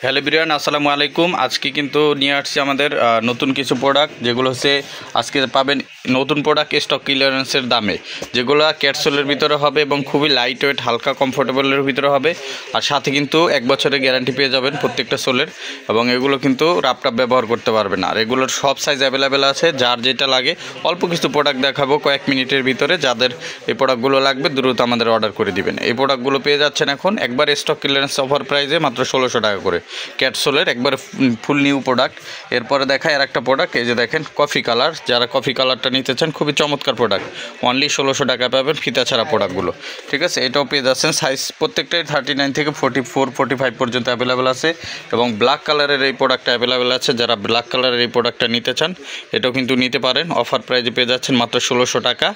Hello everyone, আসসালামু আলাইকুম। আজকে কিন্তু নিয়ে আসছি আমাদের নতুন কিছু প্রোডাক্ট, যেগুলো হচ্ছে আজকে পাবেন নতুন প্রোডাক্ট স্টক ক্লিয়ারেন্সের দামে, যেগুলো ক্যাটসোলের ভিতরে হবে এবং খুবই লাইট ওয়েট, হালকা কমফোর্টেবলের ভিতরে হবে। আর সাথে কিন্তু 1 বছরের গ্যারান্টি পেয়ে যাবেন প্রত্যেকটা সোলের, এবং এগুলো কিন্তু রাপটাপ ব্যবহার করতে পারবেন। আর এগুলোর সব সাইজ অ্যাভেলেবেল আছে, যার যেটা লাগে। অল্প কিছু প্রোডাক্ট দেখাবো কয়েক মিনিটের ভিতরে, যাদের এই প্রোডাক্টগুলো লাগবে দ্রুত আমাদের অর্ডার করে দিবেন। এই প্রোডাক্টগুলো পেয়ে যাচ্ছেন এখন একবার স্টক ক্লিয়ারেন্স অফার প্রাইসে মাত্র 1600 টাকা করে, ক্যাটসোলের একবার ফুল নিউ প্রোডাক্ট। এরপরে দেখায় আর একটা প্রোডাক্ট, এই যে দেখেন কফি কালার, যারা কফি কালারটা নিতে চান খুবই চমৎকার প্রোডাক্ট, অনলি 1600 টাকা পাবেন ফিতা ছাড়া প্রোডাক্টগুলো। ঠিক আছে, এটাও পেয়ে যাচ্ছেন। সাইজ প্রত্যেকটাই 39 থেকে 44 45 পর্যন্ত অ্যাভেলেবেল আছে, এবং ব্ল্যাক কালারের এই প্রোডাক্টটা অ্যাভেলেবেল আছে। যারা ব্ল্যাক কালারের এই প্রোডাক্টটা নিতে চান এটাও কিন্তু নিতে পারেন, অফার প্রাইজে পেয়ে যাচ্ছেন মাত্র 1600 টাকা।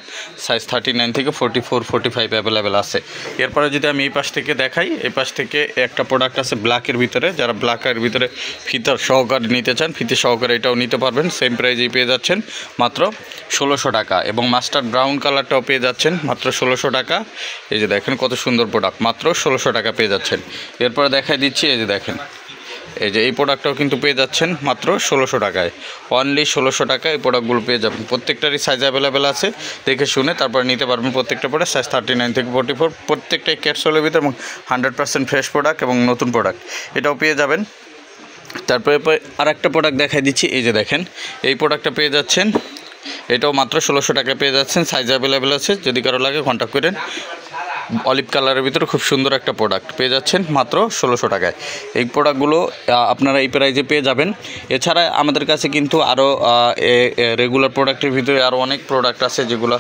সাইজ 39 থেকে 44 45 অ্যাভেলেবেল আছে। এরপরে যদি আমি এই পাশ থেকে দেখাই, এই পাশ থেকে একটা প্রোডাক্ট আছে ব্ল্যাকের ভিতরে, যারা ব্ল্যাকের ভিতরে ফিতার সহকারে নিতে চান, ফিতে সহকারে এটাও নিতে পারবেন, সেম প্রাইজেই পেয়ে যাচ্ছেন মাত্র 1600 টাকা। এবং মাস্টার্ড ব্রাউন কালারটাও পেয়ে যাচ্ছেন মাত্র 1600 টাকা। এই যে দেখেন কত সুন্দর প্রোডাক্ট, মাত্র 1600 টাকা পেয়ে যাচ্ছেন। এরপরে দেখাই দিচ্ছি, এই যে দেখেন, এই যে এই প্রোডাক্টটাও কিন্তু পেয়ে যাচ্ছেন মাত্র 1600 টাকায়, অনলি 1600 টাকায় এই প্রোডাক্টগুলো পেয়ে যাবেন। প্রত্যেকটারই সাইজ অ্যাভেলেবেল আছে, দেখে শুনে তারপরে নিতে পারবেন প্রত্যেকটা প্রোডাক্ট। সাইজ 39 থেকে 44, প্রত্যেকটাই ক্যাটসোলের ভিতরে এবং 100% ফ্রেশ প্রোডাক্ট এবং নতুন প্রোডাক্ট, এটাও পেয়ে যাবেন। তারপরে আর একটা প্রোডাক্ট দেখাই দিচ্ছি, এই যে দেখেন এই প্রোডাক্টটা পেয়ে যাচ্ছেন, এটাও মাত্র 1600 টাকায় পেয়ে যাচ্ছেন। সাইজ অ্যাভেলেবেল আছে, যদি কারো লাগে কন্ট্যাক্ট করেন। অলিভ কালারের ভিতরে খুব সুন্দর একটা প্রোডাক্ট পেয়ে যাচ্ছেন মাত্র 1600 টাকায়। এই প্রোডাক্টগুলো আপনারা এই প্রাইজে পেয়ে যাবেন। এছাড়া আমাদের কাছে কিন্তু আরও রেগুলার প্রোডাক্টের ভিতরে আরও অনেক প্রোডাক্ট আছে, যেগুলো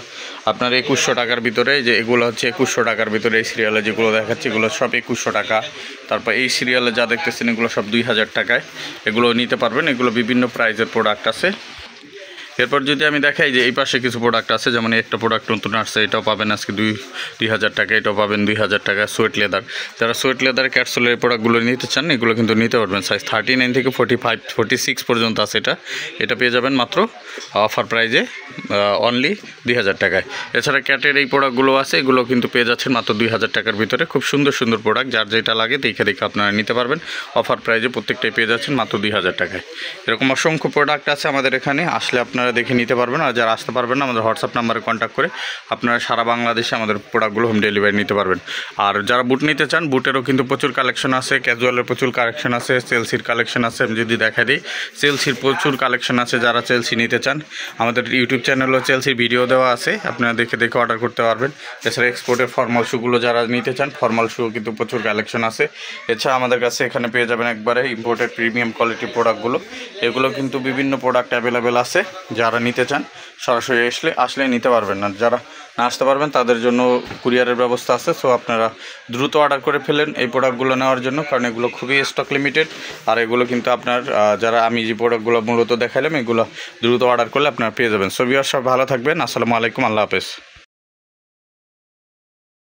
আপনার 2100 টাকার ভিতরে, যে এগুলো হচ্ছে 2100 টাকার ভিতরে। এই সিরিয়ালে যেগুলো দেখাচ্ছি এগুলো সব 2100 টাকা। তারপর এই সিরিয়ালে যা দেখতেছেন এগুলো সব 2000 টাকায়, এগুলো নিতে পারবেন। এগুলো বিভিন্ন প্রাইজের প্রোডাক্ট আছে। এরপর যদি আমি দেখাই যে এই পাশে কিছু প্রোডাক্ট আছে, যেমন একটা প্রোডাক্ট নতুন আসছে, এটাও পাবেন আজকে 2000 টাকা, এটাও পাবেন 2000 টাকা। সোয়েট লেদার, যারা সোয়েট লেদার ক্যাটসোলের প্রোডাক্টগুলো নিতে চান এগুলো কিন্তু নিতে পারবেন। সাইজ 39 থেকে 45 46 পর্যন্ত আছে। এটা পেয়ে যাবেন মাত্র অফার প্রাইজে অনলি 2000 টাকায়। এছাড়া ক্যাটের এই প্রোডাক্টগুলো আছে, এগুলো কিন্তু পেয়ে যাচ্ছেন মাত্র 2000 টাকার ভিতরে। খুব সুন্দর সুন্দর প্রোডাক্ট, যার যেটা লাগে দেখে দেখে আপনারা নিতে পারবেন। অফার প্রাইজে প্রত্যেকটাই পেয়ে যাচ্ছেন মাত্র 2000 টাকায়। এরকম অসংখ্য প্রোডাক্ট আছে আমাদের এখানে, আসলে আপনারা দেখে নিতে পারবেন। আর যারা আসতে পারবেন না, আমাদের হোয়াটসঅ্যাপ নাম্বারে কন্ট্যাক্ট করে আপনারা সারা বাংলাদেশে আমাদের প্রোডাক্টগুলো হোম ডেলিভারি নিতে পারবেন। আর যারা বুট নিতে চান, বুটেরও কিন্তু প্রচুর কালেকশন আছে, ক্যাজুয়ালের প্রচুর কালেকশন আছে, চেলসির কালেকশন আছে। আমি যদি দেখা দিই, চেলসির প্রচুর কালেকশন আছে। যারা চেলসি নিতে চান, আমাদের ইউটিউব চ্যানেলও চেলসির ভিডিও দেওয়া আছে, আপনারা দেখে দেখে অর্ডার করতে পারবেন। এছাড়া এক্সপোর্টের ফর্মাল শুগুলো যারা নিতে চান, ফর্মাল শু কিন্তু প্রচুর কালেকশন আছে। এছাড়া আমাদের কাছে এখানে পেয়ে যাবেন একবারে ইম্পোর্টেড প্রিমিয়াম কোয়ালিটির প্রোডাক্টগুলো, এগুলো কিন্তু বিভিন্ন প্রোডাক্ট অ্যাভেলেবেল আছে। যারা নিতে চান সরাসরি আসলে নিতে পারবেন। না যারা না আসতে পারবেন তাদের জন্য কুরিয়ারের ব্যবস্থা আছে। সো আপনারা দ্রুত অর্ডার করে ফেলেন এই প্রোডাক্টগুলো নেওয়ার জন্য, কারণ এগুলো খুবই স্টক লিমিটেড। আর এগুলো কিন্তু আপনার যারা আমি যে প্রোডাক্টগুলো মূলত দেখালাম, এগুলো দ্রুত অর্ডার করলে আপনারা পেয়ে যাবেন। সো ভিউয়ার্স, সব ভালো থাকবেন। আসসালামু আলাইকুম, আল্লাহ হাফেজ।